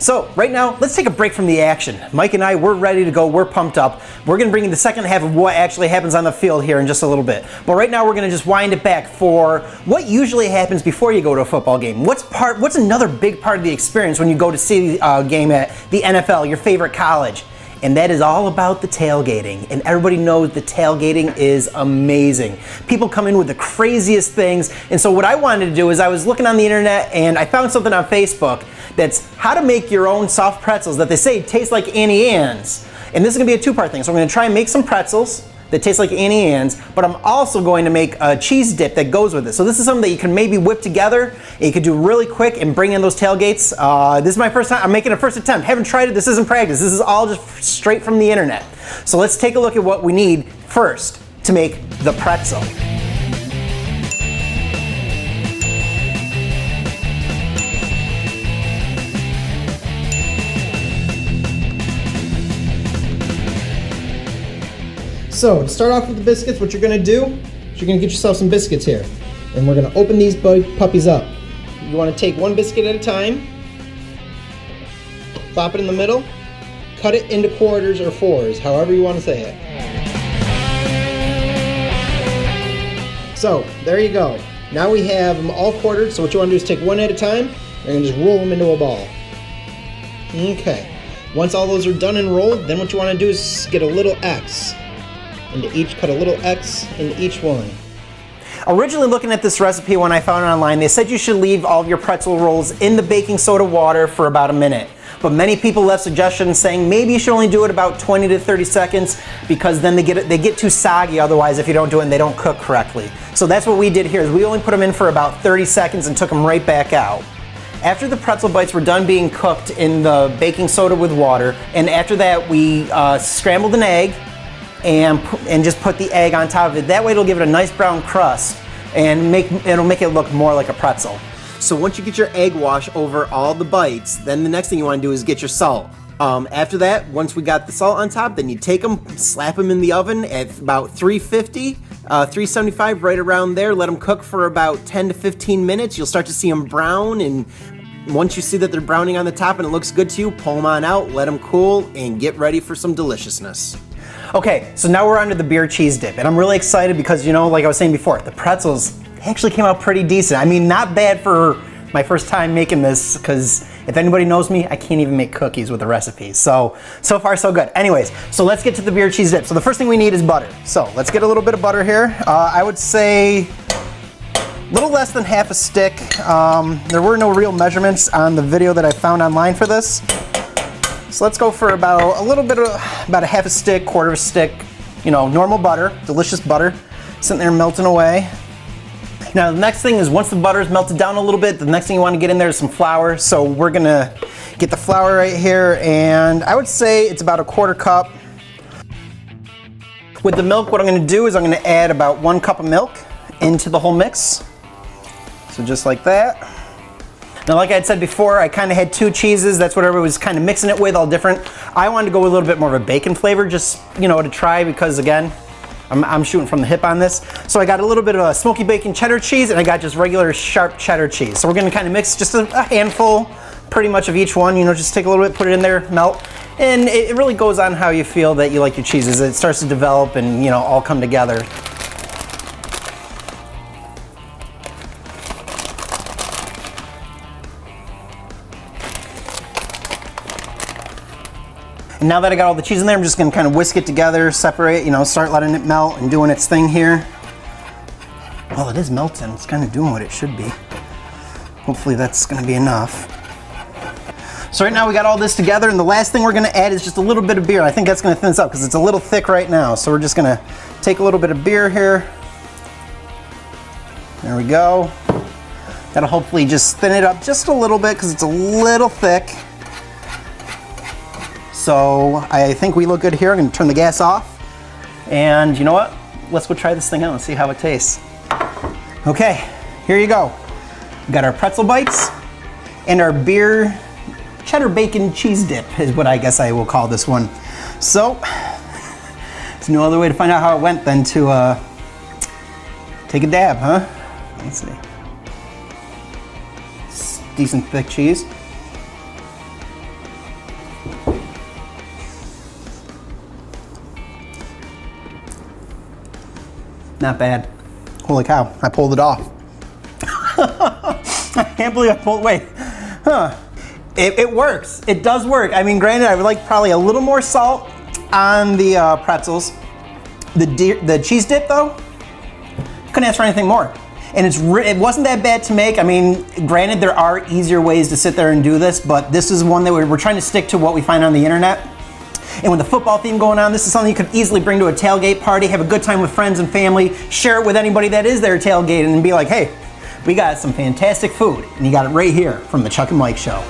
So right now, let's take a break from the action. Mike and I, we're ready to go. We're pumped up. We're going to bring you the second half of what actually happens on the field here in just a little bit. But right now, we're going to just wind it back for what usually happens before you go to a football game. What's another big part of the experience when you go to see a game at the NFL, your favorite college? And that is all about the tailgating. And everybody knows the tailgating is amazing. People come in with the craziest things. And so what I wanted to do is I was looking on the internet and I found something on Facebook that's how to make your own soft pretzels that they say taste like Annie Ann's. And this is gonna be a two-part thing. So I'm gonna try and make some pretzels that taste like Annie Ann's, but I'm also going to make a cheese dip that goes with it. So this is something that you can maybe whip together and you can do really quick and bring in those tailgates. This is my first time, I'm making a first attempt. Haven't tried it, this isn't practice. This is all just straight from the internet. So let's take a look at what we need first to make the pretzel. So to start off with the biscuits, what you're gonna do is you're gonna get yourself some biscuits here. And we're gonna open these puppies up. You wanna take one biscuit at a time, plop it in the middle, cut it into quarters or fours, however you wanna say it. So there you go. Now we have them all quartered, so what you wanna do is take one at a time, and you're gonna just roll them into a ball. Okay, once all those are done and rolled, then what you wanna do is get a little X. Cut a little X into each one. Originally looking at this recipe when I found it online, they said you should leave all of your pretzel rolls in the baking soda water for about a minute. But many people left suggestions saying maybe you should only do it about 20 to 30 seconds because then they get too soggy otherwise if you don't do it and they don't cook correctly. So that's what we did here, is we only put them in for about 30 seconds and took them right back out. After the pretzel bites were done being cooked in the baking soda with water, and after that we scrambled an egg and just put the egg on top of it. That way it'll give it a nice brown crust and it'll make it look more like a pretzel. So once you get your egg wash over all the bites, then the next thing you want to do is get your salt. After that, once we got the salt on top, then you take them, slap them in the oven at about 350, 375, right around there. Let them cook for about 10 to 15 minutes. You'll start to see them brown, and once you see that they're browning on the top and it looks good to you, pull them on out, let them cool, and get ready for some deliciousness. Okay, so now we're on to the beer cheese dip, and I'm really excited because, you know, like I was saying before, the pretzels actually came out pretty decent. I mean, not bad for my first time making this, because if anybody knows me, I can't even make cookies with the recipes. So far so good. Anyways, so let's get to the beer cheese dip. So the first thing we need is butter. So let's get a little bit of butter here. I would say a little less than half a stick. There were no real measurements on the video that I found online for this. So let's go for about a half a stick, quarter of a stick, you know, normal butter, delicious butter, sitting there melting away. Now the next thing is, once the butter is melted down a little bit, the next thing you want to get in there is some flour. So we're gonna get the flour right here, and I would say it's about a quarter cup. With the milk, what I'm gonna do is I'm gonna add about 1 cup of milk into the whole mix. So just like that. Now, like I had said before, I kind of had 2 cheeses. That's what everybody was kind of mixing it with, all different. I wanted to go with a little bit more of a bacon flavor, just, you know, to try, because again, I'm shooting from the hip on this. So I got a little bit of a smoky bacon cheddar cheese, and I got just regular sharp cheddar cheese. So we're gonna kind of mix just a handful, pretty much of each one, you know, just take a little bit, put it in there, melt. And it really goes on how you feel that you like your cheeses. It starts to develop and, you know, all come together. And now that I got all the cheese in there, I'm just gonna kind of whisk it together, separate, you know, start letting it melt and doing its thing here. Well, it is melting. It's kind of doing what it should be. Hopefully that's gonna be enough. So right now we got all this together, and the last thing we're gonna add is just a little bit of beer. I think that's gonna thin this up because it's a little thick right now. So we're just gonna take a little bit of beer here. There we go. That'll hopefully just thin it up just a little bit because it's a little thick. So I think we look good here. I'm gonna turn the gas off. And you know what? Let's go try this thing out and see how it tastes. Okay, here you go. We got our pretzel bites and our beer cheddar bacon cheese dip is what I guess I will call this one. So, there's no other way to find out how it went than to take a dab, huh? Let's see. It's decent thick cheese. Not bad. Holy cow, I pulled it off. I can't believe I pulled, wait. Huh. It works. It does work. I mean, granted, I would like probably a little more salt on the pretzels. The cheese dip, though, couldn't ask for anything more. And it wasn't that bad to make. I mean, granted, there are easier ways to sit there and do this, but this is one that we're trying to stick to what we find on the internet. And with the football theme going on, this is something you could easily bring to a tailgate party, have a good time with friends and family, share it with anybody that is there tailgating, and be like, hey, we got some fantastic food, and you got it right here from the Chuck and Mike Show.